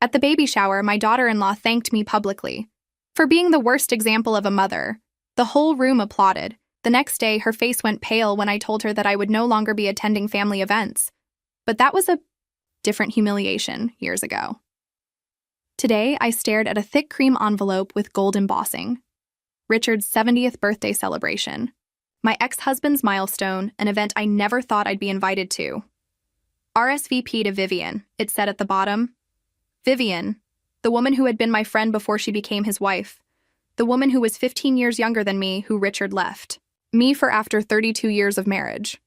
At the baby shower, my daughter-in-law thanked me publicly for being the worst example of a mother. The whole room applauded. The next day, her face went pale when I told her that I would no longer be attending family events. But that was a different humiliation years ago. Today, I stared at a thick cream envelope with gold embossing. Richard's 70th birthday celebration. My ex-husband's milestone, an event I never thought I'd be invited to. RSVP to Vivian, it said at the bottom. Vivian, the woman who had been my friend before she became his wife. The woman who was 15 years younger than me, who Richard left. Me for after 32 years of marriage.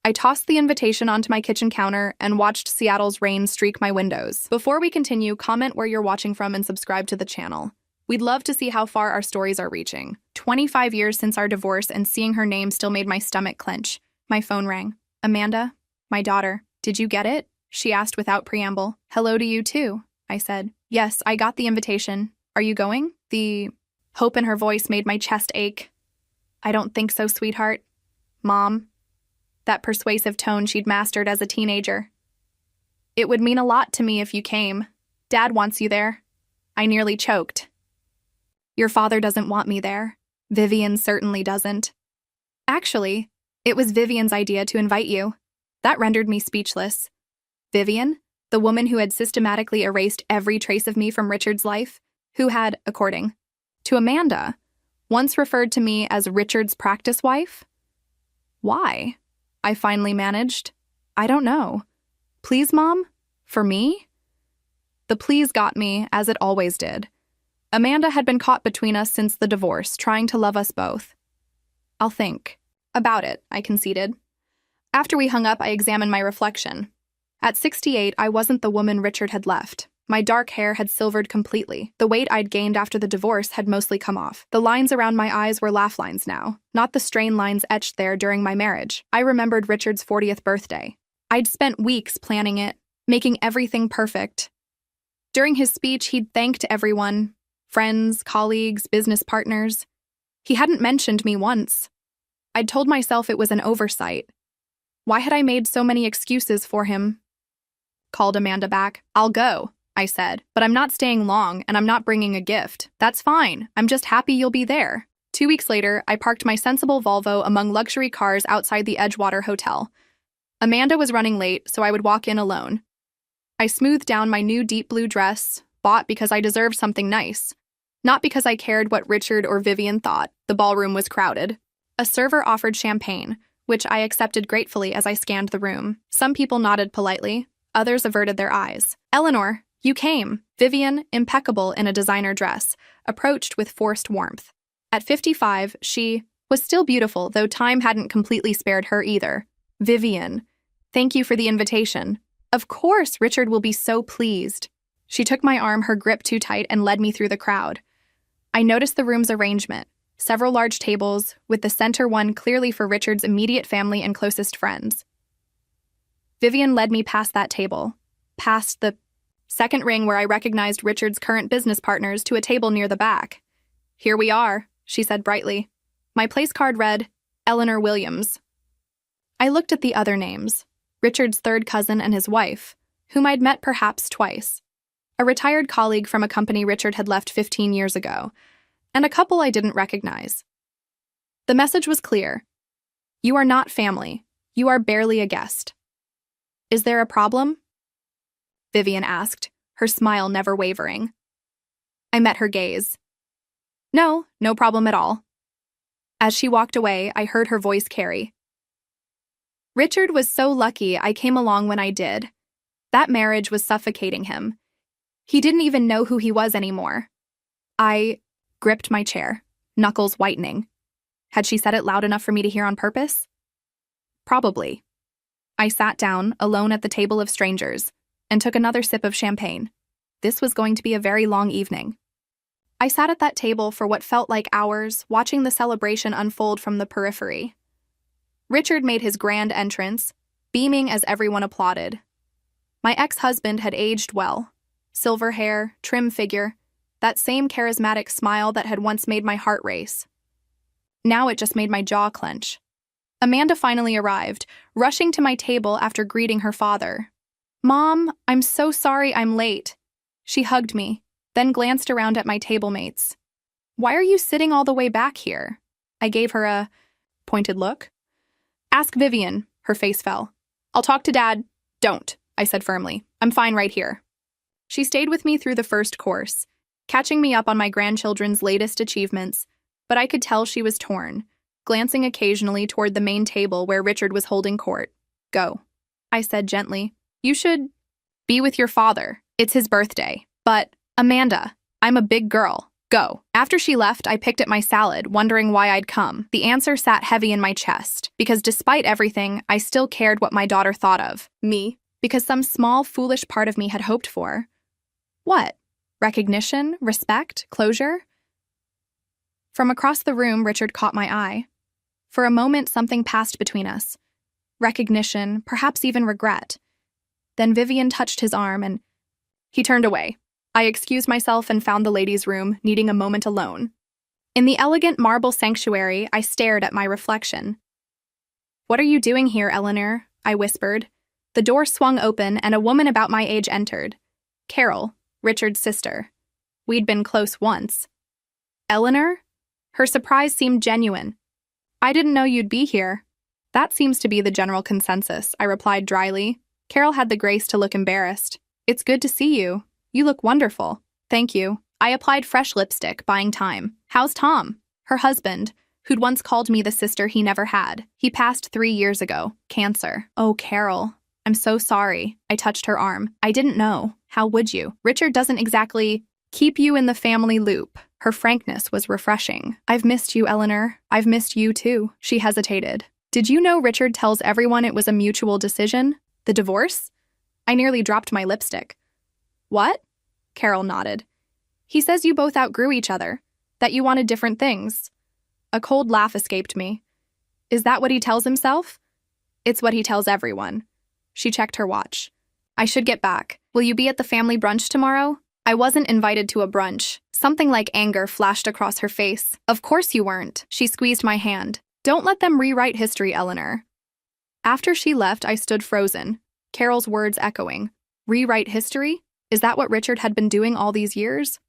I tossed the invitation onto my kitchen counter and watched Seattle's rain streak my windows. Before we continue, comment where you're watching from and subscribe to the channel. We'd love to see how far our stories are reaching. 25 years since our divorce, and seeing her name still made my stomach clench. My phone rang. Amanda, my daughter, did you get it? She asked without preamble. Hello to you too, I said. Yes, I got the invitation. Are you going? The hope in her voice made my chest ache. I don't think so, sweetheart. Mom. That persuasive tone she'd mastered as a teenager. It would mean a lot to me if you came. Dad wants you there. I nearly choked. Your father doesn't want me there. Vivian certainly doesn't. Actually, it was Vivian's idea to invite you. That rendered me speechless. Vivian, the woman who had systematically erased every trace of me from Richard's life, who had, according to Amanda, once referred to me as Richard's practice wife? Why? I finally managed. I don't know. Please, Mom? For me? The please got me, as it always did. Amanda had been caught between us since the divorce, trying to love us both. I'll think about it, I conceded. After we hung up, I examined my reflection. At 68, I wasn't the woman Richard had left. My dark hair had silvered completely. The weight I'd gained after the divorce had mostly come off. The lines around my eyes were laugh lines now, not the strain lines etched there during my marriage. I remembered Richard's 40th birthday. I'd spent weeks planning it, making everything perfect. During his speech, he'd thanked everyone, friends, colleagues, business partners. He hadn't mentioned me once. I'd told myself it was an oversight. Why had I made so many excuses for him? Called Amanda back. I'll go, I said, but I'm not staying long and I'm not bringing a gift. That's fine. I'm just happy you'll be there. 2 weeks later, I parked my sensible Volvo among luxury cars outside the Edgewater Hotel. Amanda was running late, so I would walk in alone. I smoothed down my new deep blue dress, bought because I deserved something nice. Not because I cared what Richard or Vivian thought. The ballroom was crowded. A server offered champagne, which I accepted gratefully as I scanned the room. Some people nodded politely, others averted their eyes. Eleanor, you came. Vivian, impeccable in a designer dress, approached with forced warmth. At 55, she was still beautiful, though time hadn't completely spared her either. Vivian, thank you for the invitation. Of course, Richard will be so pleased. She took my arm, her grip too tight, and led me through the crowd. I noticed the room's arrangement. Several large tables, with the center one clearly for Richard's immediate family and closest friends. Vivian led me past that table, past the second ring where I recognized Richard's current business partners, to a table near the back. Here we are, she said brightly. My place card read, Eleanor Williams. I looked at the other names, Richard's third cousin and his wife, whom I'd met perhaps twice, a retired colleague from a company Richard had left 15 years ago, and a couple I didn't recognize. The message was clear. You are not family. You are barely a guest. Is there a problem? Vivian asked, her smile never wavering. I met her gaze. No, no problem at all. As she walked away, I heard her voice carry. Richard was so lucky I came along when I did. That marriage was suffocating him. He didn't even know who he was anymore. I gripped my chair, knuckles whitening. Had she said it loud enough for me to hear on purpose? Probably. I sat down, alone at the table of strangers, and took another sip of champagne. This was going to be a very long evening. I sat at that table for what felt like hours, watching the celebration unfold from the periphery. Richard made his grand entrance, beaming as everyone applauded. My ex-husband had aged well. Silver hair, trim figure, that same charismatic smile that had once made my heart race. Now it just made my jaw clench. Amanda finally arrived, rushing to my table after greeting her father. Mom, I'm so sorry I'm late. She hugged me, then glanced around at my table mates. Why are you sitting all the way back here? I gave her a pointed look. Ask Vivian. Her face fell. I'll talk to Dad. Don't, I said firmly. I'm fine right here. She stayed with me through the first course, catching me up on my grandchildren's latest achievements, but I could tell she was torn, glancing occasionally toward the main table where Richard was holding court. Go, I said gently. You should be with your father. It's his birthday. But, Amanda, I'm a big girl. Go. After she left, I picked at my salad, wondering why I'd come. The answer sat heavy in my chest, because despite everything, I still cared what my daughter thought of me, because some small, foolish part of me had hoped for. What? Recognition? Respect? Closure? From across the room, Richard caught my eye. For a moment, something passed between us. Recognition, perhaps even regret. Then Vivian touched his arm and he turned away. I excused myself and found the ladies' room, needing a moment alone. In the elegant marble sanctuary, I stared at my reflection. What are you doing here, Eleanor? I whispered. The door swung open and a woman about my age entered. Carol, Richard's sister. We'd been close once. Eleanor? Her surprise seemed genuine. I didn't know you'd be here. That seems to be the general consensus, I replied dryly. Carol had the grace to look embarrassed. It's good to see you. You look wonderful. Thank you. I applied fresh lipstick, buying time. How's Tom? Her husband, who'd once called me the sister he never had. He passed 3 years ago. Cancer. Oh, Carol. I'm so sorry. I touched her arm. I didn't know. How would you? Richard doesn't exactly keep you in the family loop. Her frankness was refreshing. I've missed you, Eleanor. I've missed you too. She hesitated. Did you know Richard tells everyone it was a mutual decision? The divorce? I nearly dropped my lipstick. What? Carol nodded. He says you both outgrew each other, that you wanted different things. A cold laugh escaped me. Is that what he tells himself? It's what he tells everyone. She checked her watch. I should get back. Will you be at the family brunch tomorrow? I wasn't invited to a brunch. Something like anger flashed across her face. Of course you weren't. She squeezed my hand. Don't let them rewrite history, Eleanor. After she left, I stood frozen, Carol's words echoing. Rewrite history? Is that what Richard had been doing all these years?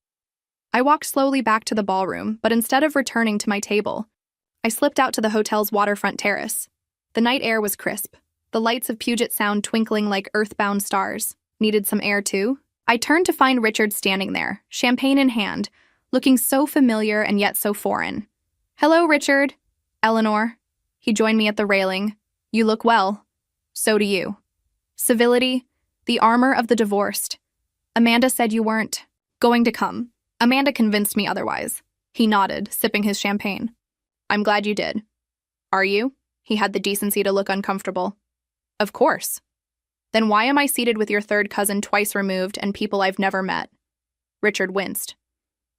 I walked slowly back to the ballroom, but instead of returning to my table, I slipped out to the hotel's waterfront terrace. The night air was crisp, the lights of Puget Sound twinkling like earthbound stars. Needed some air too? I turned to find Richard standing there, champagne in hand, looking so familiar and yet so foreign. Hello, Richard. Eleanor. He joined me at the railing. You look well. So do you. Civility, the armor of the divorced. Amanda said you weren't going to come. Amanda convinced me otherwise. He nodded, sipping his champagne. I'm glad you did. Are you? He had the decency to look uncomfortable. Of course. Then why am I seated with your third cousin twice removed and people I've never met? Richard winced.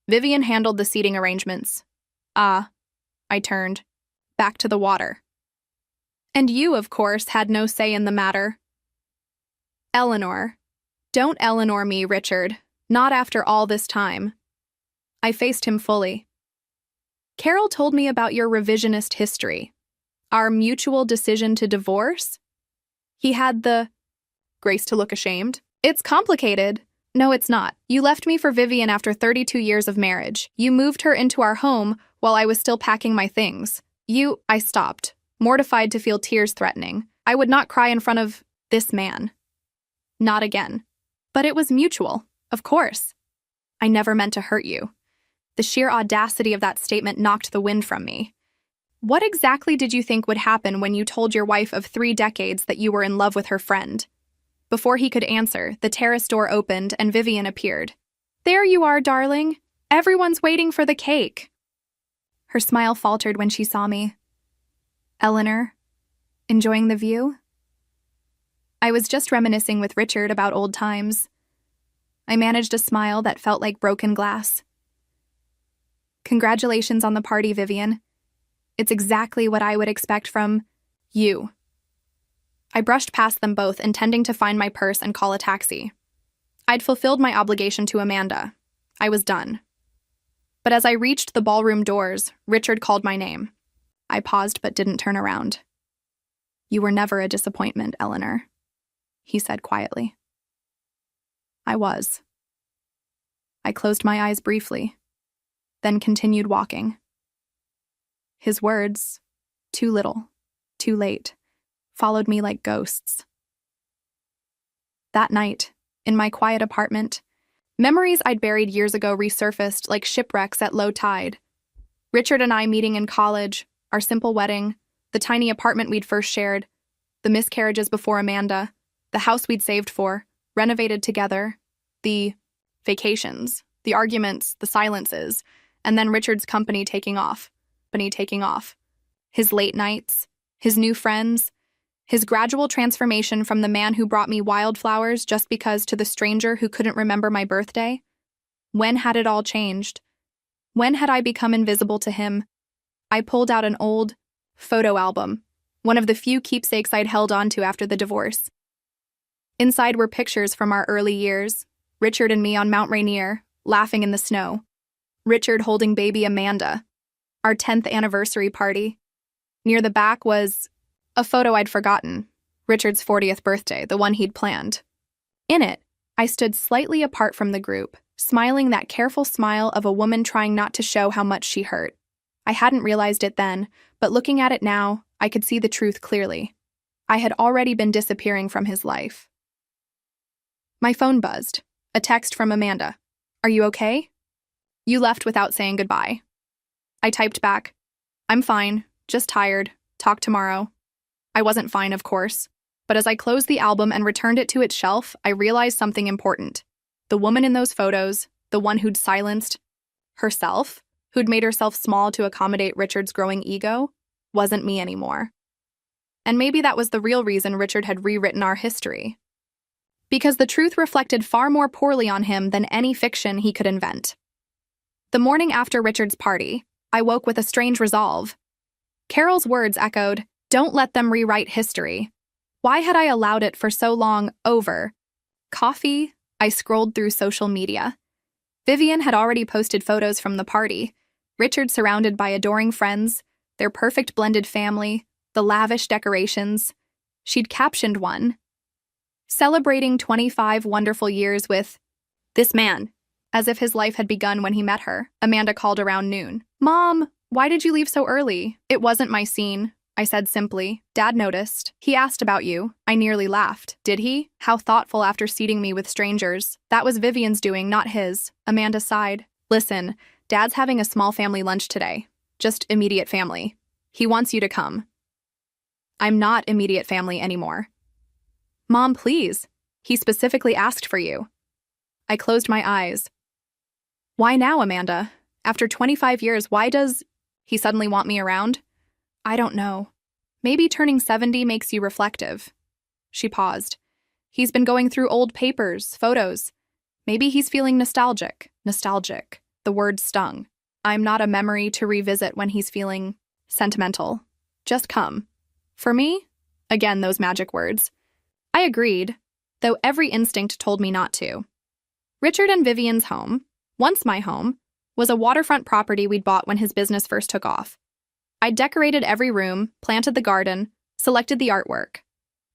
Vivian handled the seating arrangements. Ah. I turned. Back to the water. And you, of course, had no say in the matter. Eleanor. Don't Eleanor me, Richard. Not after all this time. I faced him fully. Carol told me about your revisionist history. Our mutual decision to divorce? He had the grace to look ashamed. It's complicated. No, it's not. You left me for Vivian after 32 years of marriage. You moved her into our home while I was still packing my things. I stopped, mortified to feel tears threatening. I would not cry in front of this man. Not again. But it was mutual, of course. I never meant to hurt you. The sheer audacity of that statement knocked the wind from me. What exactly did you think would happen when you told your wife of 3 decades that you were in love with her friend? Before he could answer, the terrace door opened and Vivian appeared. There you are, darling. Everyone's waiting for the cake. Her smile faltered when she saw me. Eleanor, enjoying the view? I was just reminiscing with Richard about old times. I managed a smile that felt like broken glass. Congratulations on the party, Vivian. It's exactly what I would expect from you. I brushed past them both, intending to find my purse and call a taxi. I'd fulfilled my obligation to Amanda. I was done. But as I reached the ballroom doors, Richard called my name. I paused but didn't turn around. You were never a disappointment, Eleanor, he said quietly. I was. I closed my eyes briefly, then continued walking. His words, too little, too late, followed me like ghosts. That night, in my quiet apartment, memories I'd buried years ago resurfaced like shipwrecks at low tide. Richard and I meeting in college, our simple wedding, the tiny apartment we'd first shared, the miscarriages before Amanda, the house we'd saved for, renovated together, the vacations, the arguments, the silences, and then Richard's company taking off. His late nights, his new friends, his gradual transformation from the man who brought me wildflowers just because to the stranger who couldn't remember my birthday. When had it all changed? When had I become invisible to him? I pulled out an old photo album, one of the few keepsakes I'd held onto after the divorce. Inside were pictures from our early years, Richard and me on Mount Rainier, laughing in the snow. Richard holding baby Amanda, our 10th anniversary party. Near the back was a photo I'd forgotten, Richard's 40th birthday, the one he'd planned. In it, I stood slightly apart from the group, smiling that careful smile of a woman trying not to show how much she hurt. I hadn't realized it then, but looking at it now, I could see the truth clearly. I had already been disappearing from his life. My phone buzzed. A text from Amanda. "Are you okay? You left without saying goodbye." I typed back, "I'm fine, just tired. Talk tomorrow." I wasn't fine, of course, but as I closed the album and returned it to its shelf, I realized something important. The woman in those photos, the one who'd silenced herself, who'd made herself small to accommodate Richard's growing ego, wasn't me anymore. And maybe that was the real reason Richard had rewritten our history. Because the truth reflected far more poorly on him than any fiction he could invent. The morning after Richard's party, I woke with a strange resolve. Carol's words echoed, "Don't let them rewrite history." Why had I allowed it for so long? Over coffee, I scrolled through social media. Vivian had already posted photos from the party, Richard surrounded by adoring friends, their perfect blended family, the lavish decorations. She'd captioned one, "Celebrating 25 wonderful years with this man," as if his life had begun when he met her. Amanda called around noon. "Mom, why did you leave so early?" "It wasn't my scene," I said simply. "Dad noticed. He asked about you." I nearly laughed. "Did he? How thoughtful after seating me with strangers." "That was Vivian's doing, not his." Amanda sighed. "Listen, Dad's having a small family lunch today. Just immediate family. He wants you to come." "I'm not immediate family anymore." "Mom, please. He specifically asked for you." I closed my eyes. "Why now, Amanda? After 25 years, why does he suddenly want me around?" "I don't know. Maybe turning 70 makes you reflective." She paused. "He's been going through old papers, photos. Maybe he's feeling nostalgic." Nostalgic. The word stung. "I'm not a memory to revisit when he's feeling sentimental. Just come." "For me?" Again, those magic words. I agreed, though every instinct told me not to. Richard and Vivian's home, once my home, was a waterfront property we'd bought when his business first took off. I'd decorated every room, planted the garden, selected the artwork.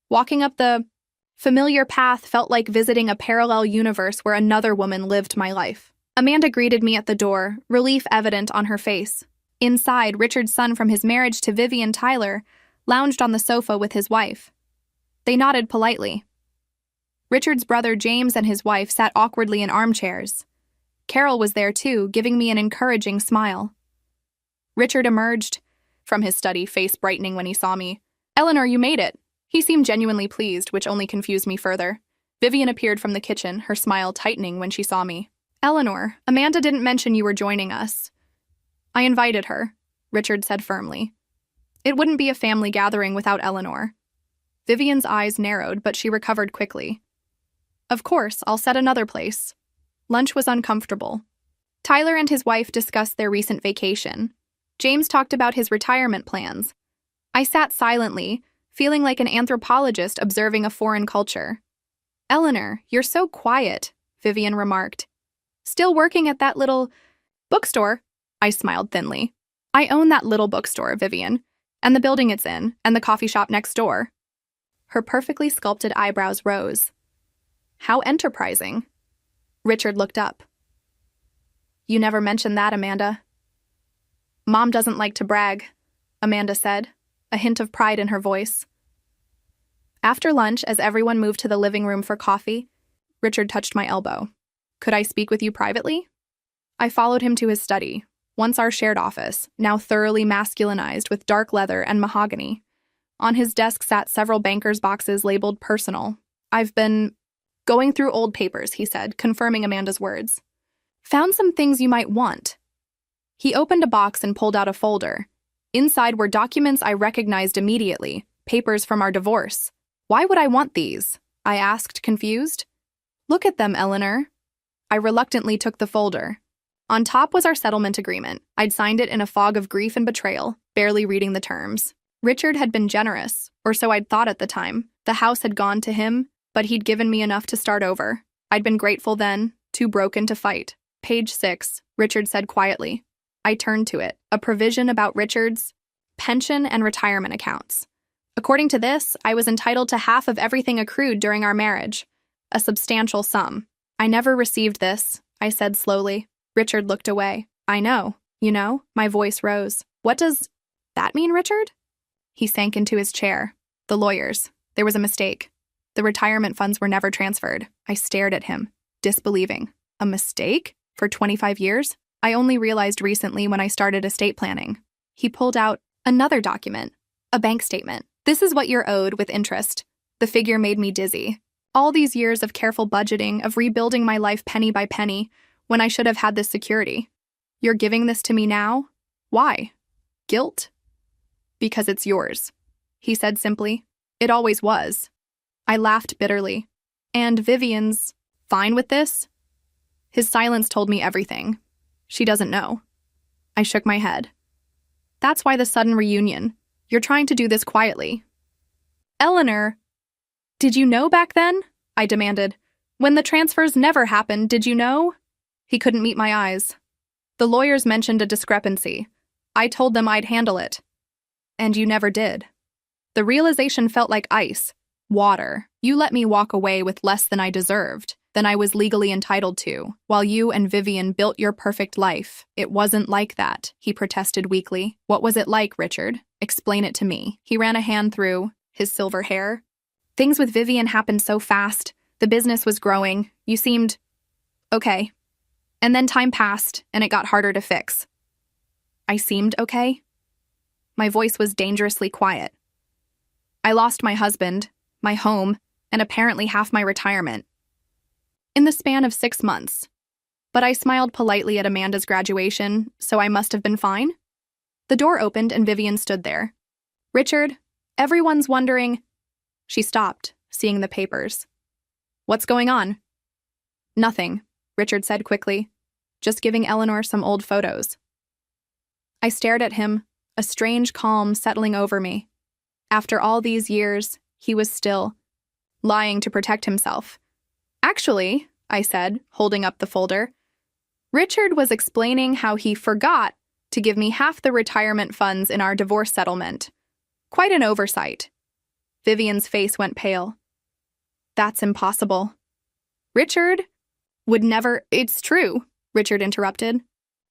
Walking up the familiar path felt like visiting a parallel universe where another woman lived my life. Amanda greeted me at the door, relief evident on her face. Inside, Richard's son from his marriage to Vivian Tyler lounged on the sofa with his wife. They nodded politely. Richard's brother James and his wife sat awkwardly in armchairs. Carol was there too, giving me an encouraging smile. Richard emerged from his study, face brightening when he saw me. "Eleanor, you made it." He seemed genuinely pleased, which only confused me further. Vivian appeared from the kitchen, her smile tightening when she saw me. "Eleanor, Amanda didn't mention you were joining us." "I invited her," Richard said firmly. "It wouldn't be a family gathering without Eleanor." Vivian's eyes narrowed, but she recovered quickly. "Of course, I'll set another place." Lunch was uncomfortable. Tyler and his wife discussed their recent vacation. James talked about his retirement plans. I sat silently, feeling like an anthropologist observing a foreign culture. "Eleanor, you're so quiet," Vivian remarked. "Still working at that little bookstore?" I smiled thinly. "I own that little bookstore, Vivian, and the building it's in, and the coffee shop next door." Her perfectly sculpted eyebrows rose. "How enterprising." Richard looked up. You never mentioned that, Amanda. Mom doesn't like to brag, Amanda said, a hint of pride in her voice. After lunch, as everyone moved to the living room for coffee, Richard touched my elbow. Could I speak with you privately? I followed him to his study, once our shared office, now thoroughly masculinized with dark leather and mahogany. On his desk sat several banker's boxes labeled personal. I've been going through old papers, he said, confirming Amanda's words. Found some things you might want. He opened a box and pulled out a folder. Inside were documents I recognized immediately, papers from our divorce. Why would I want these? I asked, confused. Look at them, Eleanor. I reluctantly took the folder. On top was our settlement agreement. I'd signed it in a fog of grief and betrayal, barely reading the terms. Richard had been generous, or so I'd thought at the time. The house had gone to him, but he'd given me enough to start over. I'd been grateful then, too broken to fight. Page 6, Richard said quietly. I turned to it, a provision about Richard's pension and retirement accounts. According to this, I was entitled to half of everything accrued during our marriage, a substantial sum. I never received this, I said slowly. Richard looked away. I know, my voice rose. What does that mean, Richard? He sank into his chair. The lawyers. There was a mistake. The retirement funds were never transferred. I stared at him, disbelieving. A mistake? For 25 years? I only realized recently when I started estate planning. He pulled out another document, a bank statement. This is what you're owed with interest. The figure made me dizzy. All these years of careful budgeting, of rebuilding my life penny by penny, when I should have had this security. You're giving this to me now? Why? Guilt? Because it's yours, he said simply. It always was. I laughed bitterly. And Vivian's fine with this? His silence told me everything. She doesn't know. I shook my head. That's why the sudden reunion. You're trying to do this quietly. Eleanor, did you know back then? I demanded. When the transfers never happened, did you know? He couldn't meet my eyes. The lawyers mentioned a discrepancy. I told them I'd handle it. And you never did. The realization felt like ice, water. You let me walk away with less than I deserved, than I was legally entitled to, while you and Vivian built your perfect life. It wasn't like that, he protested weakly. What was it like, Richard? Explain it to me. He ran a hand through his silver hair. Things with Vivian happened so fast. The business was growing. You seemed okay. And then time passed, and it got harder to fix. I seemed okay? My voice was dangerously quiet. I lost my husband, my home, and apparently half my retirement. In the span of 6 months. But I smiled politely at Amanda's graduation, so I must have been fine. The door opened and Vivian stood there. Richard, everyone's wondering. She stopped, seeing the papers. What's going on? Nothing, Richard said quickly. Just giving Eleanor some old photos. I stared at him, a strange calm settling over me. After all these years, he was still lying to protect himself. Actually, I said, holding up the folder, Richard was explaining how he forgot to give me half the retirement funds in our divorce settlement. Quite an oversight. Vivian's face went pale. That's impossible. Richard would never— It's true, Richard interrupted.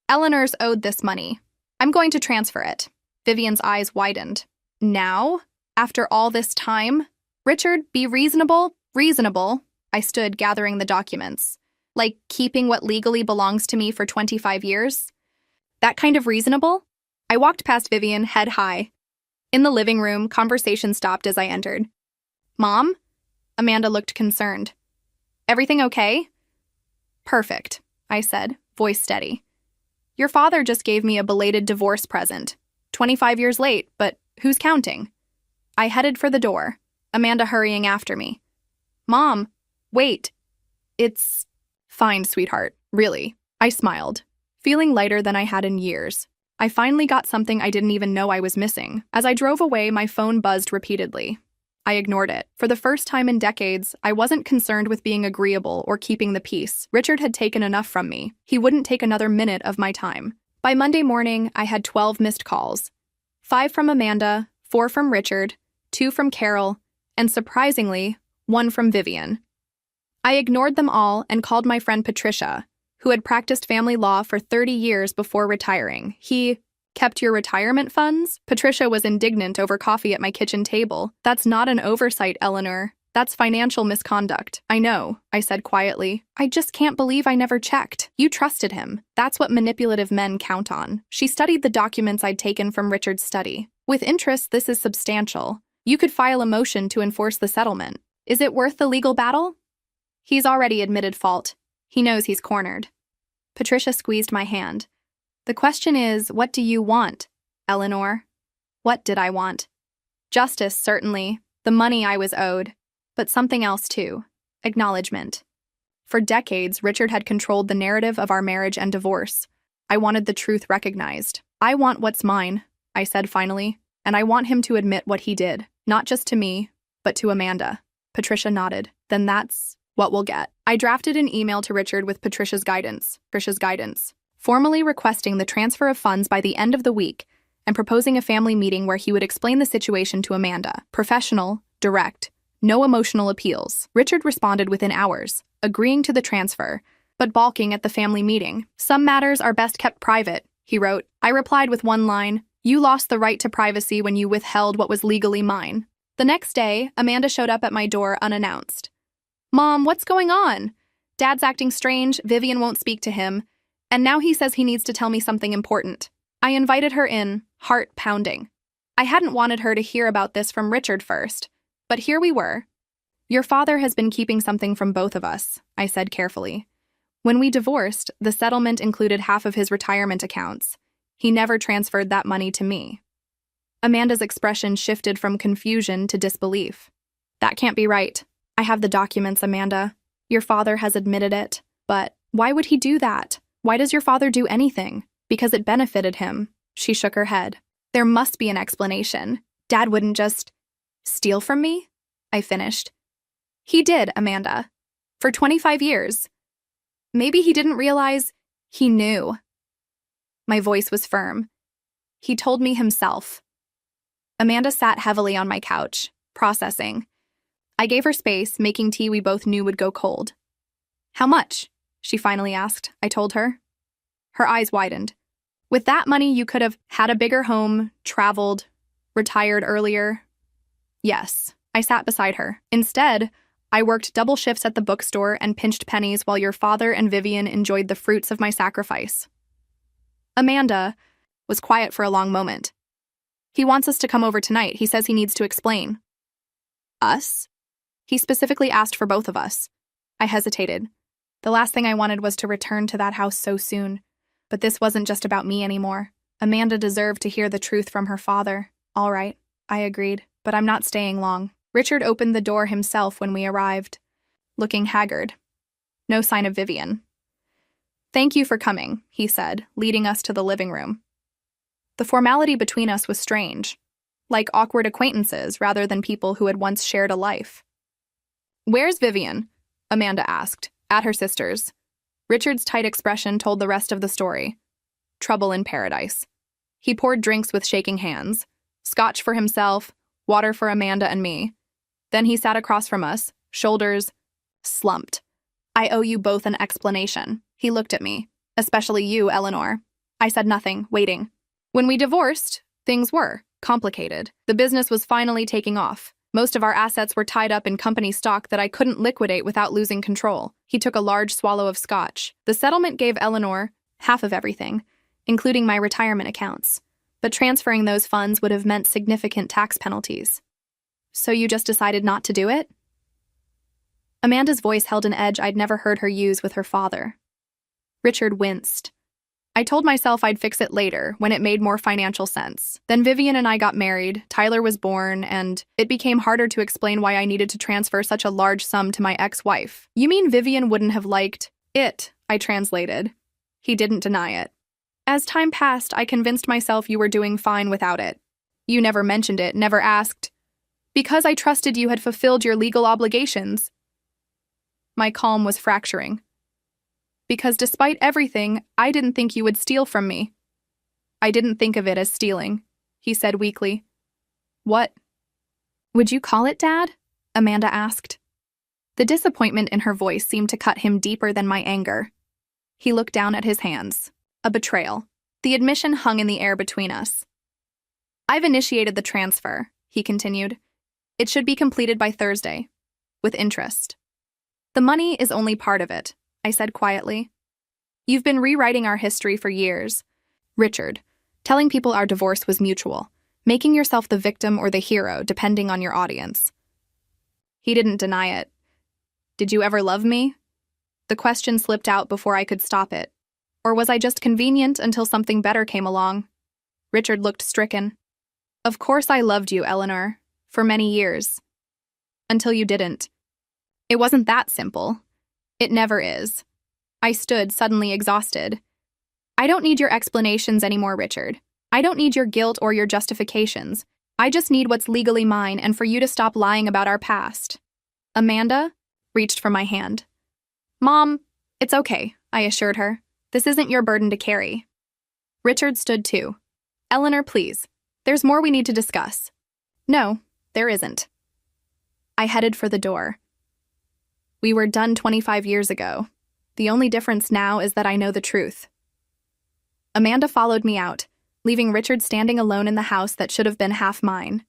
Eleanor's owed this money. I'm going to transfer it. Vivian's eyes widened. Now? After all this time? Richard, be reasonable. Reasonable. I stood gathering the documents. Like keeping what legally belongs to me for 25 years? That kind of reasonable? I walked past Vivian, head high. In the living room, conversation stopped as I entered. Mom? Amanda looked concerned. Everything okay? Perfect, I said, voice steady. Your father just gave me a belated divorce present. 25 years late, but who's counting? I headed for the door, Amanda hurrying after me. Mom, wait. It's fine, sweetheart, really. I smiled, feeling lighter than I had in years. I finally got something I didn't even know I was missing. As I drove away, my phone buzzed repeatedly. I ignored it. For the first time in decades, I wasn't concerned with being agreeable or keeping the peace. Richard had taken enough from me. He wouldn't take another minute of my time. By Monday morning, I had 12 missed calls. 5 from Amanda, 4 from Richard, 2 from Carol, and surprisingly, 1 from Vivian. I ignored them all and called my friend Patricia, who had practiced family law for 30 years before retiring. He kept your retirement funds? Patricia was indignant over coffee at my kitchen table. That's not an oversight, Eleanor. That's financial misconduct. I know, I said quietly. I just can't believe I never checked. You trusted him. That's what manipulative men count on. She studied the documents I'd taken from Richard's study. With interest, this is substantial. You could file a motion to enforce the settlement. Is it worth the legal battle? He's already admitted fault. He knows he's cornered. Patricia squeezed my hand. The question is, what do you want, Eleanor? What did I want? Justice, certainly. The money I was owed. But something else, too. Acknowledgement. For decades, Richard had controlled the narrative of our marriage and divorce. I wanted the truth recognized. I want what's mine, I said finally, and I want him to admit what he did, not just to me, but to Amanda. Patricia nodded. Then that's what we'll get. I drafted an email to Richard with Patricia's guidance, formally requesting the transfer of funds by the end of the week and proposing a family meeting where he would explain the situation to Amanda. Professional, direct, no emotional appeals. Richard responded within hours, agreeing to the transfer, but balking at the family meeting. Some matters are best kept private, he wrote. I replied with one line, you lost the right to privacy when you withheld what was legally mine. The next day, Amanda showed up at my door unannounced. Mom, what's going on? Dad's acting strange, Vivian won't speak to him, and now he says he needs to tell me something important. I invited her in, heart pounding. I hadn't wanted her to hear about this from Richard first, but here we were. Your father has been keeping something from both of us, I said carefully. When we divorced, the settlement included half of his retirement accounts. He never transferred that money to me. Amanda's expression shifted from confusion to disbelief. That can't be right. I have the documents, Amanda. Your father has admitted it. But why would he do that? Why does your father do anything? Because it benefited him. She shook her head. There must be an explanation. Dad wouldn't just steal from me? I finished. He did, Amanda. For 25 years. Maybe he didn't realize he knew. My voice was firm. He told me himself. Amanda sat heavily on my couch, processing. I gave her space, making tea we both knew would go cold. How much? She finally asked. I told her. Her eyes widened. With that money, you could have had a bigger home, traveled, retired earlier. Yes, I sat beside her. Instead, I worked double shifts at the bookstore and pinched pennies while your father and Vivian enjoyed the fruits of my sacrifice. Amanda was quiet for a long moment. He wants us to come over tonight. He says he needs to explain. Us? He specifically asked for both of us. I hesitated. The last thing I wanted was to return to that house so soon. But this wasn't just about me anymore. Amanda deserved to hear the truth from her father. All right, I agreed, but I'm not staying long. Richard opened the door himself when we arrived, looking haggard. No sign of Vivian. Thank you for coming, he said, leading us to the living room. The formality between us was strange, like awkward acquaintances rather than people who had once shared a life. Where's Vivian? Amanda asked, at her sister's. Richard's tight expression told the rest of the story. Trouble in paradise. He poured drinks with shaking hands, scotch for himself, water for Amanda and me. Then he sat across from us, shoulders slumped. I owe you both an explanation. He looked at me, especially you, Eleanor. I said nothing, waiting. When we divorced, things were complicated. The business was finally taking off. Most of our assets were tied up in company stock that I couldn't liquidate without losing control. He took a large swallow of scotch. The settlement gave Eleanor half of everything, including my retirement accounts. But transferring those funds would have meant significant tax penalties. So you just decided not to do it? Amanda's voice held an edge I'd never heard her use with her father. Richard winced. I told myself I'd fix it later, when it made more financial sense. Then Vivian and I got married, Tyler was born, and it became harder to explain why I needed to transfer such a large sum to my ex-wife. You mean Vivian wouldn't have liked it, I translated. He didn't deny it. As time passed, I convinced myself you were doing fine without it. You never mentioned it, never asked. Because I trusted you had fulfilled your legal obligations. My calm was fracturing. Because despite everything, I didn't think you would steal from me. I didn't think of it as stealing, he said weakly. What would you call it, Dad? Amanda asked. The disappointment in her voice seemed to cut him deeper than my anger. He looked down at his hands. A betrayal. The admission hung in the air between us. I've initiated the transfer, he continued. It should be completed by Thursday, with interest. The money is only part of it, I said quietly. You've been rewriting our history for years, Richard, telling people our divorce was mutual, making yourself the victim or the hero depending on your audience. He didn't deny it. Did you ever love me? The question slipped out before I could stop it. Or was I just convenient until something better came along? Richard looked stricken. Of course I loved you, Eleanor, for many years. Until you didn't. It wasn't that simple. It never is. I stood, suddenly exhausted. I don't need your explanations anymore, Richard. I don't need your guilt or your justifications. I just need what's legally mine and for you to stop lying about our past. Amanda reached for my hand. Mom, it's okay, I assured her. This isn't your burden to carry. Richard stood too. Eleanor, please. There's more we need to discuss. No, there isn't. I headed for the door. We were done 25 years ago. The only difference now is that I know the truth. Amanda followed me out, leaving Richard standing alone in the house that should have been half mine.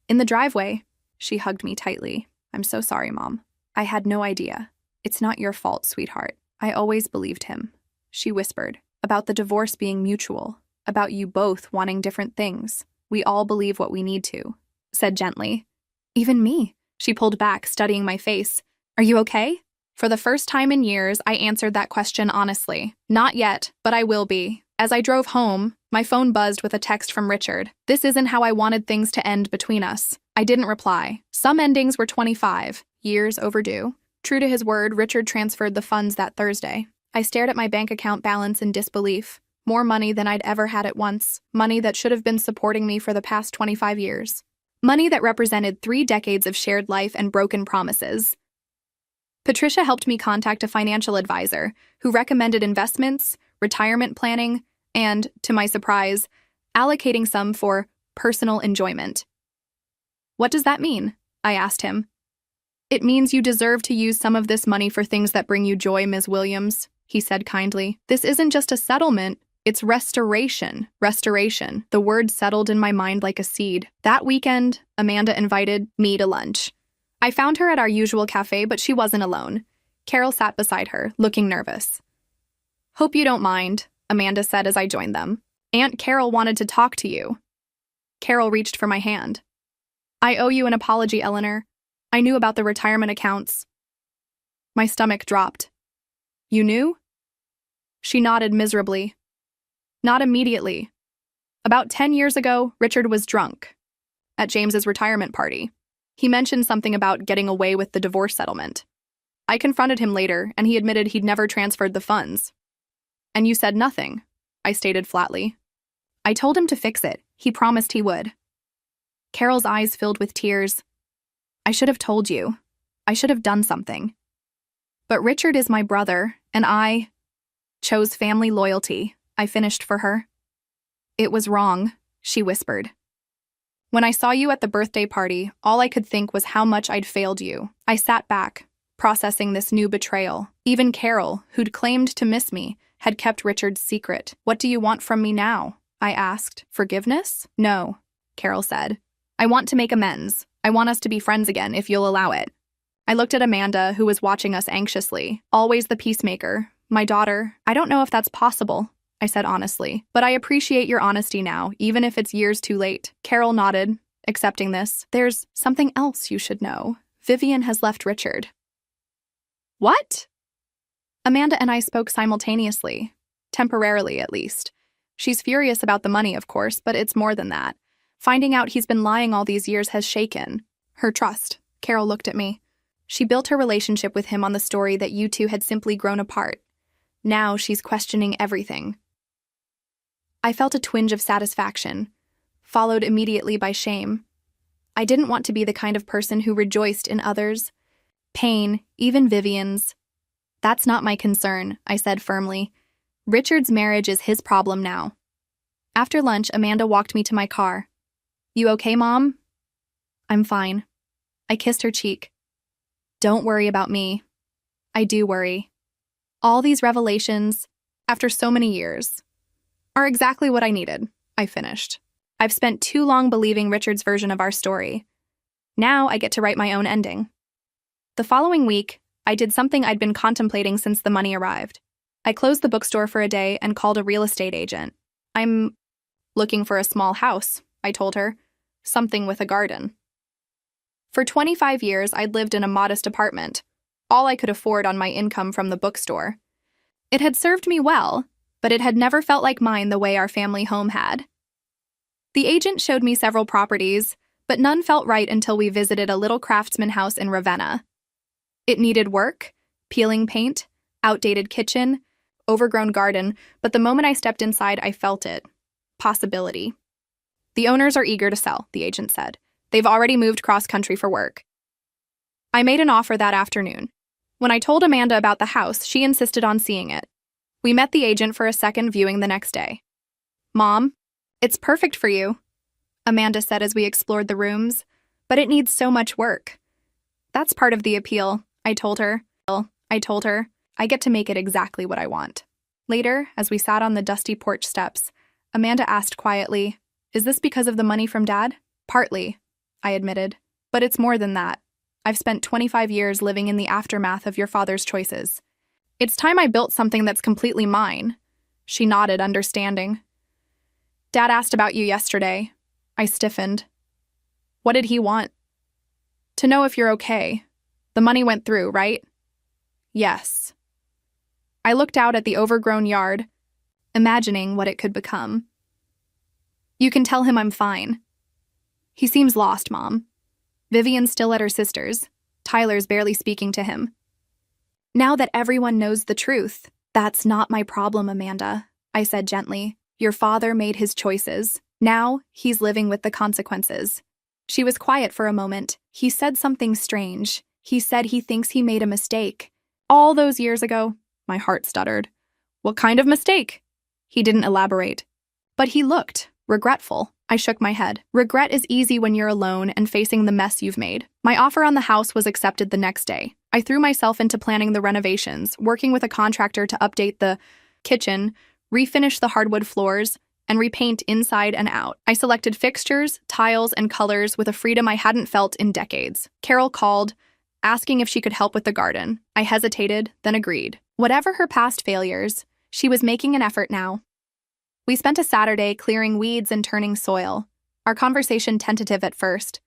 In the driveway, she hugged me tightly. I'm so sorry, Mom. I had no idea. It's not your fault, sweetheart. I always believed him, she whispered, about the divorce being mutual, about you both wanting different things. We all believe what we need to, said gently. Even me, she pulled back, studying my face. Are you okay? For the first time in years, I answered that question honestly. Not yet, but I will be. As I drove home, my phone buzzed with a text from Richard. This isn't how I wanted things to end between us. I didn't reply. Some endings were 25 years overdue. True to his word, Richard transferred the funds that Thursday. I stared at my bank account balance in disbelief. More money than I'd ever had at once. Money that should have been supporting me for the past 25 years. Money that represented 3 decades of shared life and broken promises. Patricia helped me contact a financial advisor who recommended investments, retirement planning, and, to my surprise, allocating some for personal enjoyment. What does that mean? I asked him. It means you deserve to use some of this money for things that bring you joy, Ms. Williams, he said kindly. This isn't just a settlement, it's restoration. Restoration. The word settled in my mind like a seed. That weekend, Amanda invited me to lunch. I found her at our usual cafe, but she wasn't alone. Carol sat beside her, looking nervous. Hope you don't mind, Amanda said as I joined them. Aunt Carol wanted to talk to you. Carol reached for my hand. I owe you an apology, Eleanor. I knew about the retirement accounts. My stomach dropped. You knew? She nodded miserably. Not immediately. About 10 years ago, Richard was drunk. At James's retirement party. He mentioned something about getting away with the divorce settlement. I confronted him later, and he admitted he'd never transferred the funds. And you said nothing, I stated flatly. I told him to fix it. He promised he would. Carol's eyes filled with tears. I should have told you. I should have done something. But Richard is my brother, and I chose family loyalty, I finished for her. It was wrong, she whispered. When I saw you at the birthday party, all I could think was how much I'd failed you. I sat back, processing this new betrayal. Even Carol, who'd claimed to miss me, had kept Richard's secret. What do you want from me now? I asked. Forgiveness? No, Carol said. I want to make amends. I want us to be friends again, if you'll allow it. I looked at Amanda, who was watching us anxiously. Always the peacemaker. My daughter. I don't know if that's possible, I said honestly. But I appreciate your honesty now, even if it's years too late. Carol nodded, accepting this. There's something else you should know. Vivian has left Richard. What? Amanda and I spoke simultaneously. Temporarily, at least. She's furious about the money, of course, but it's more than that. Finding out he's been lying all these years has shaken her trust. Carol looked at me. She built her relationship with him on the story that you two had simply grown apart. Now she's questioning everything. I felt a twinge of satisfaction, followed immediately by shame. I didn't want to be the kind of person who rejoiced in others' pain, even Vivian's. That's not my concern, I said firmly. Richard's marriage is his problem now. After lunch, Amanda walked me to my car. You okay, Mom? I'm fine. I kissed her cheek. Don't worry about me. I do worry. All these revelations, after so many years, are exactly what I needed, I finished. I've spent too long believing Richard's version of our story. Now I get to write my own ending. The following week, I did something I'd been contemplating since the money arrived. I closed the bookstore for a day and called a real estate agent. I'm looking for a small house, I told her. Something with a garden. For 25 years, I'd lived in a modest apartment, all I could afford on my income from the bookstore. It had served me well, but it had never felt like mine the way our family home had. The agent showed me several properties, but none felt right until we visited a little craftsman house in Ravenna. It needed work, peeling paint, outdated kitchen, overgrown garden, but the moment I stepped inside, I felt it. Possibility. The owners are eager to sell, the agent said. They've already moved cross-country for work. I made an offer that afternoon. When I told Amanda about the house, she insisted on seeing it. We met the agent for a second viewing the next day. Mom, it's perfect for you, Amanda said as we explored the rooms, but it needs so much work. That's part of the appeal, I told her. I get to make it exactly what I want. Later, as we sat on the dusty porch steps, Amanda asked quietly, "Is this because of the money from Dad?" "Partly," I admitted. "But it's more than that. I've spent 25 years living in the aftermath of your father's choices. It's time I built something that's completely mine." She nodded, understanding. "Dad asked about you yesterday." I stiffened. "What did he want?" "To know if you're okay. The money went through, right?" "Yes." I looked out at the overgrown yard, imagining what it could become. "You can tell him I'm fine. He seems lost, Mom. Vivian's still at her sister's. Tyler's barely speaking to him. Now that everyone knows the truth, that's not my problem, Amanda," I said gently. "Your father made his choices. Now he's living with the consequences." She was quiet for a moment. "He said something strange. He said he thinks he made a mistake. All those years ago." My heart stuttered. "What kind of mistake?" He didn't elaborate. But he looked regretful. I shook my head. Regret is easy when you're alone and facing the mess you've made. My offer on the house was accepted the next day. I threw myself into planning the renovations, working with a contractor to update the kitchen, refinish the hardwood floors, and repaint inside and out. I selected fixtures, tiles, and colors with a freedom I hadn't felt in decades. Carol called, asking if she could help with the garden. I hesitated, then agreed. Whatever her past failures, she was making an effort now. We spent a Saturday clearing weeds and turning soil, our conversation tentative at first,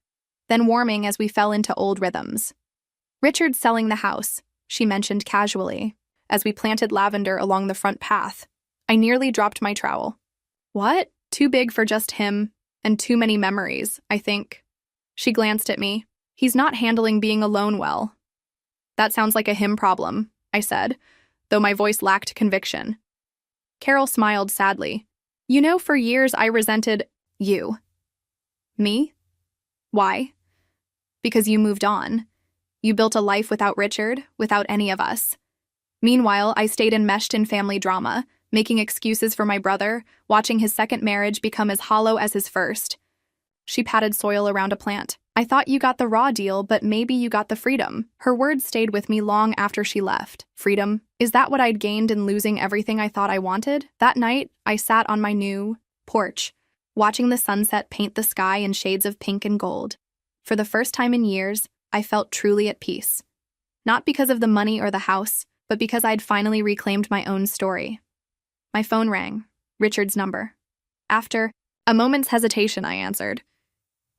then warming as we fell into old rhythms. "Richard's selling the house," she mentioned casually, as we planted lavender along the front path. I nearly dropped my trowel. "What? Too big for just him, and too many memories, I think." She glanced at me. "He's not handling being alone well." "That sounds like a him problem," I said, though my voice lacked conviction. Carol smiled sadly. "You know, for years I resented you." "Me? Why?" "Because you moved on. You built a life without Richard, without any of us. Meanwhile, I stayed enmeshed in family drama, making excuses for my brother, watching his second marriage become as hollow as his first." She patted soil around a plant. "I thought you got the raw deal, but maybe you got the freedom." Her words stayed with me long after she left. Freedom? Is that what I'd gained in losing everything I thought I wanted? That night, I sat on my new porch, watching the sunset paint the sky in shades of pink and gold. For the first time in years, I felt truly at peace. Not because of the money or the house, but because I'd finally reclaimed my own story. My phone rang. Richard's number. After a moment's hesitation, I answered.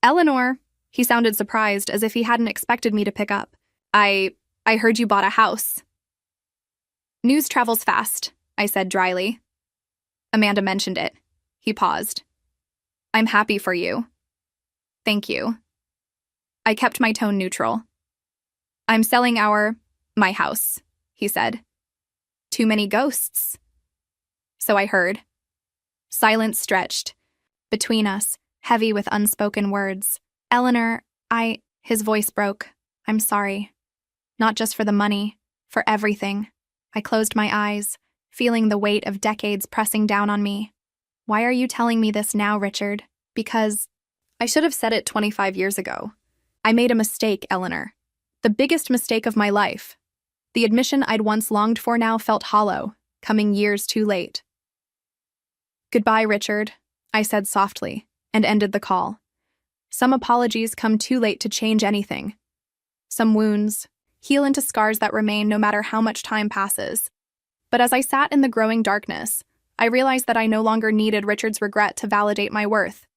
"Eleanor." He sounded surprised, as if he hadn't expected me to pick up. I heard you bought a house." "News travels fast," I said dryly. "Amanda mentioned it." He paused. "I'm happy for you." "Thank you." I kept my tone neutral. "I'm selling my house," he said. "Too many ghosts." "So I heard." Silence stretched between us, heavy with unspoken words. "Eleanor, his voice broke. "I'm sorry. Not just for the money, for everything." I closed my eyes, feeling the weight of decades pressing down on me. "Why are you telling me this now, Richard?" "Because I should have said it 25 years ago. I made a mistake, Eleanor. The biggest mistake of my life. The admission I'd once longed for now felt hollow, coming years too late. "Goodbye, Richard," I said softly, and ended the call. Some apologies come too late to change anything. Some wounds heal into scars that remain no matter how much time passes. But as I sat in the growing darkness, I realized that I no longer needed Richard's regret to validate my worth.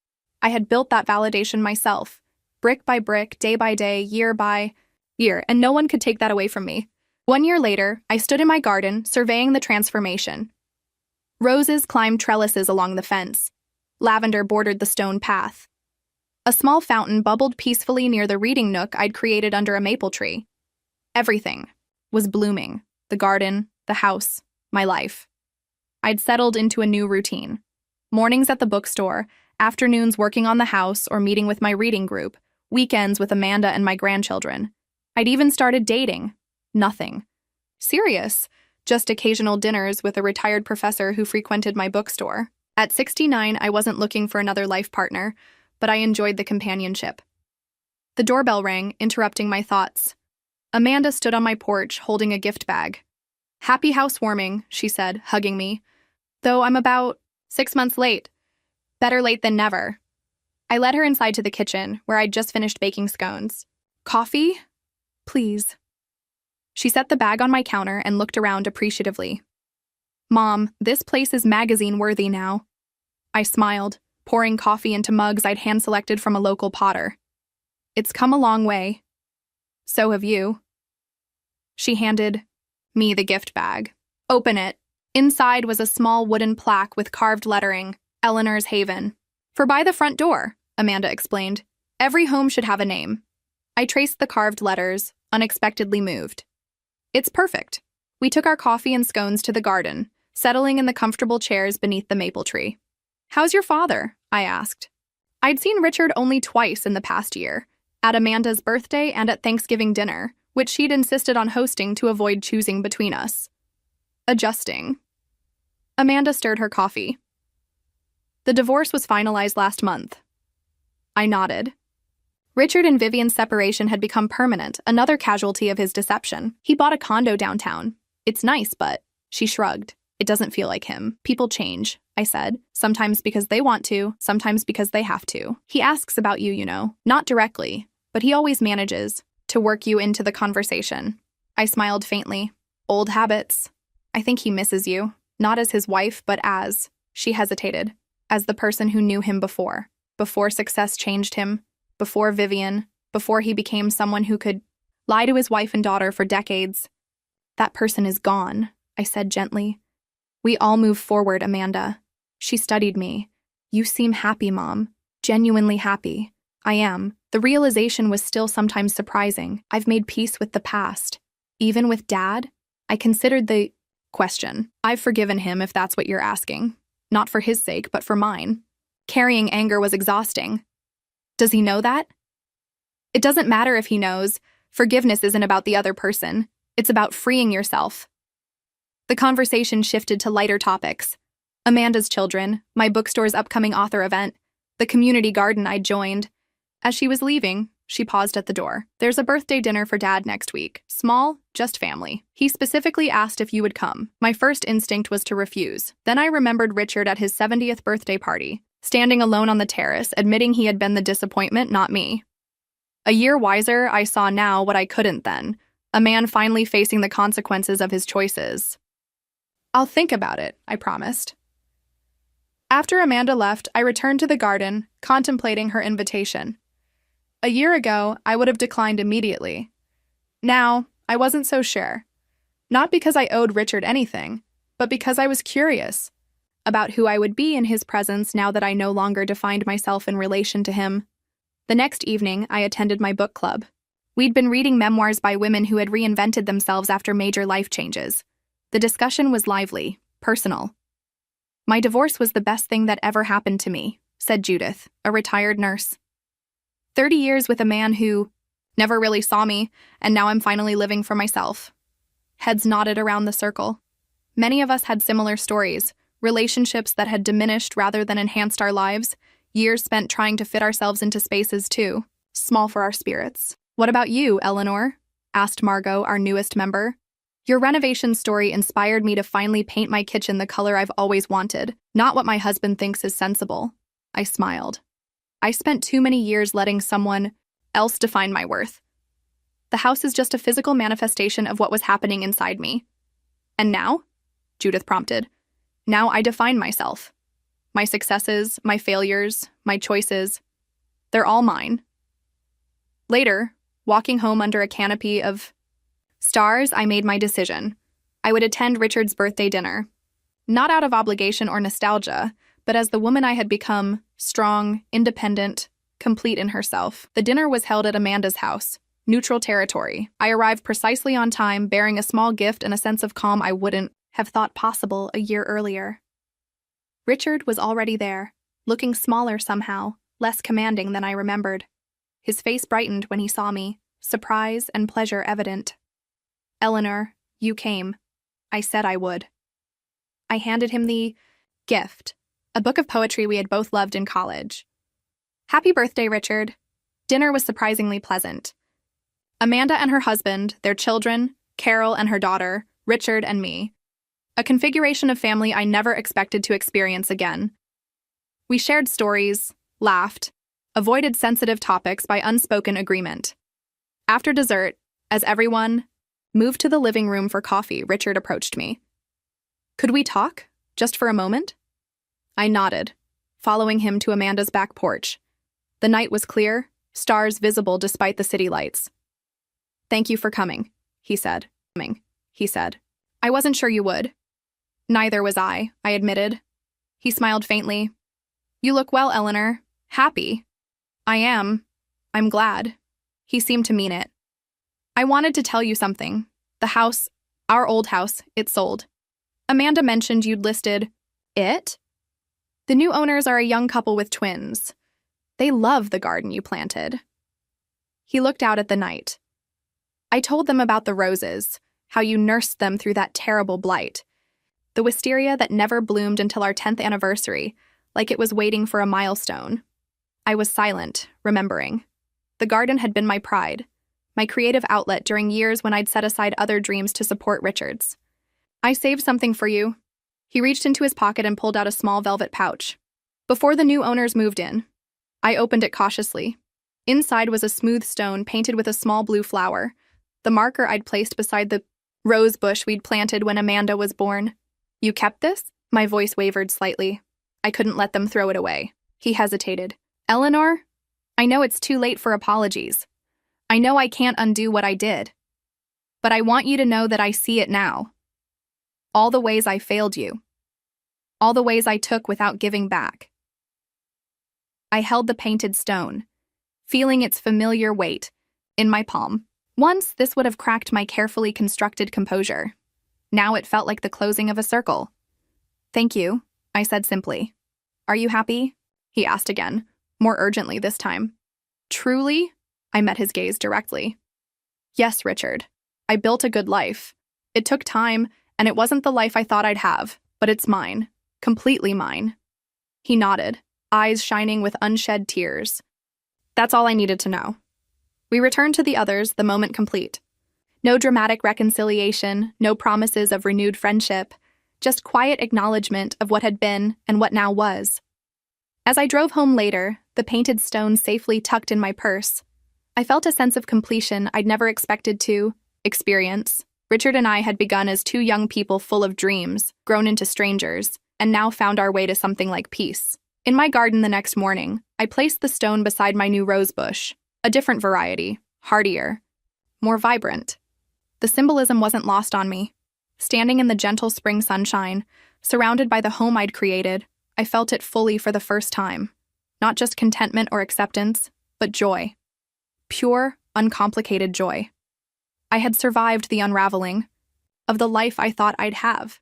I had built that validation myself, brick by brick, day by day, year by year, and no one could take that away from me. 1 year later, I stood in my garden, surveying the transformation. Roses climbed trellises along the fence. Lavender bordered the stone path. A small fountain bubbled peacefully near the reading nook I'd created under a maple tree. Everything was blooming: the garden, the house, my life. I'd settled into a new routine. Mornings at the bookstore, afternoons working on the house or meeting with my reading group, weekends with Amanda and my grandchildren. I'd even started dating. Nothing serious, just occasional dinners with a retired professor who frequented my bookstore. At 69, I wasn't looking for another life partner, but I enjoyed the companionship. The doorbell rang, interrupting my thoughts. Amanda stood on my porch, holding a gift bag. "Happy housewarming," she said, hugging me. "Though I'm about 6 months late. Better late than never." I led her inside to the kitchen, where I'd just finished baking scones. "Coffee? Please." She set the bag on my counter and looked around appreciatively. "Mom, this place is magazine-worthy now." I smiled, pouring coffee into mugs I'd hand-selected from a local potter. "It's come a long way. So have you." She handed me the gift bag. "Open it." Inside was a small wooden plaque with carved lettering, "Eleanor's Haven." "For by the front door," Amanda explained. "Every home should have a name." I traced the carved letters, unexpectedly moved. "It's perfect." We took our coffee and scones to the garden, settling in the comfortable chairs beneath the maple tree. "How's your father?" I asked. I'd seen Richard only twice in the past year, at Amanda's birthday and at Thanksgiving dinner, which she'd insisted on hosting to avoid choosing between us. "Adjusting." Amanda stirred her coffee. "The divorce was finalized last month." I nodded. Richard and Vivian's separation had become permanent, another casualty of his deception. He bought a condo downtown. "It's nice, but..." She shrugged. "It doesn't feel like him." "People change," I said. "Sometimes because they want to, sometimes because they have to. He asks about you, you know. Not directly, but he always manages to work you into the conversation." I smiled faintly. "Old habits." "I think he misses you. Not as his wife, but as..." She hesitated. "As the person who knew him before. Before success changed him. Before Vivian. Before he became someone who could lie to his wife and daughter for decades." "That person is gone," I said gently. "We all move forward, Amanda." She studied me. "You seem happy, Mom. Genuinely happy." "I am." The realization was still sometimes surprising. I've made peace with the past. Even with Dad? I considered the question. "I've forgiven him, if that's what you're asking. Not for his sake, but for mine." Carrying anger was exhausting. "Does he know that?" "It doesn't matter if he knows. Forgiveness isn't about the other person. It's about freeing yourself." The conversation shifted to lighter topics. Amanda's children, my bookstore's upcoming author event, the community garden I'd joined. As she was leaving, she paused at the door. "There's a birthday dinner for Dad next week. Small, just family. He specifically asked if you would come." My first instinct was to refuse. Then I remembered Richard at his 70th birthday party, standing alone on the terrace, admitting he had been the disappointment, not me. A year wiser, I saw now what I couldn't then, a man finally facing the consequences of his choices. "I'll think about it," I promised. After Amanda left, I returned to the garden, contemplating her invitation. A year ago, I would have declined immediately. Now, I wasn't so sure. Not because I owed Richard anything, but because I was curious about who I would be in his presence now that I no longer defined myself in relation to him. The next evening, I attended my book club. We'd been reading memoirs by women who had reinvented themselves after major life changes. The discussion was lively, personal. "My divorce was the best thing that ever happened to me," said Judith, a retired nurse. 30 years with a man who never really saw me, and now I'm finally living for myself. Heads nodded around the circle. Many of us had similar stories, relationships that had diminished rather than enhanced our lives, years spent trying to fit ourselves into spaces too small for our spirits. "What about you, Eleanor?" asked Margot, our newest member. Your renovation story inspired me to finally paint my kitchen the color I've always wanted, not what my husband thinks is sensible. I smiled. I spent too many years letting someone else define my worth. The house is just a physical manifestation of what was happening inside me. And now? Judith prompted. Now I define myself. My successes, my failures, my choices, they're all mine. Later, walking home under a canopy of stars, I made my decision. I would attend Richard's birthday dinner. Not out of obligation or nostalgia, but as the woman I had become, strong, independent, complete in herself. The dinner was held at Amanda's house, neutral territory. I arrived precisely on time, bearing a small gift and a sense of calm I wouldn't have thought possible a year earlier. Richard was already there, looking smaller somehow, less commanding than I remembered. His face brightened when he saw me, surprise and pleasure evident. "Eleanor, you came. I said I would." I handed him the gift, a book of poetry we had both loved in college. "Happy birthday, Richard." Dinner was surprisingly pleasant. Amanda and her husband, their children, Carol and her daughter, Richard and me. A configuration of family I never expected to experience again. We shared stories, laughed, avoided sensitive topics by unspoken agreement. After dessert, as everyone moved to the living room for coffee, Richard approached me. "Could we talk, just for a moment?" I nodded, following him to Amanda's back porch. The night was clear, stars visible despite the city lights. "Thank you for coming," he said. "I wasn't sure you would." "Neither was I admitted. He smiled faintly. "You look well, Eleanor. Happy." "I am. I'm glad." He seemed to mean it. "I wanted to tell you something. The house, our old house, it sold. Amanda mentioned you'd listed it. The new owners are a young couple with twins. They love the garden you planted." He looked out at the night. "I told them about the roses, how you nursed them through that terrible blight. The wisteria that never bloomed until our 10th anniversary, like it was waiting for a milestone." I was silent, remembering. The garden had been my pride, my creative outlet during years when I'd set aside other dreams to support Richard's. "I saved something for you." He reached into his pocket and pulled out a small velvet pouch. "Before the new owners moved in." I opened it cautiously. Inside was a smooth stone painted with a small blue flower, the marker I'd placed beside the rose bush we'd planted when Amanda was born. "You kept this?" My voice wavered slightly. I couldn't let them throw it away. He hesitated. "Eleanor, I know it's too late for apologies. I know I can't undo what I did. But I want you to know that I see it now. All the ways I failed you. All the ways I took without giving back." I held the painted stone, feeling its familiar weight, in my palm. Once, this would have cracked my carefully constructed composure. Now it felt like the closing of a circle. "Thank you," I said simply. "Are you happy?" he asked again, more urgently this time. "Truly?" I met his gaze directly. "Yes, Richard. I built a good life. It took time, and it wasn't the life I thought I'd have, but it's mine. Completely mine." He nodded, eyes shining with unshed tears. That's all I needed to know. We returned to the others, the moment complete. No dramatic reconciliation, no promises of renewed friendship, just quiet acknowledgement of what had been and what now was. As I drove home later, the painted stone safely tucked in my purse, I felt a sense of completion I'd never expected to experience. Richard and I had begun as two young people full of dreams, grown into strangers, and now found our way to something like peace. In my garden the next morning, I placed the stone beside my new rose bush, a different variety, hardier, more vibrant. The symbolism wasn't lost on me. Standing in the gentle spring sunshine, surrounded by the home I'd created, I felt it fully for the first time. Not just contentment or acceptance, but joy. Pure, uncomplicated joy. I had survived the unraveling of the life I thought I'd have.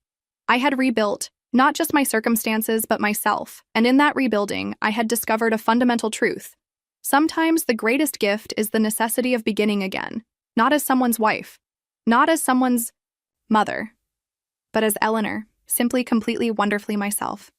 I had rebuilt, not just my circumstances, but myself. And in that rebuilding, I had discovered a fundamental truth. Sometimes the greatest gift is the necessity of beginning again, not as someone's wife, not as someone's mother, but as Eleanor, simply completely wonderfully myself.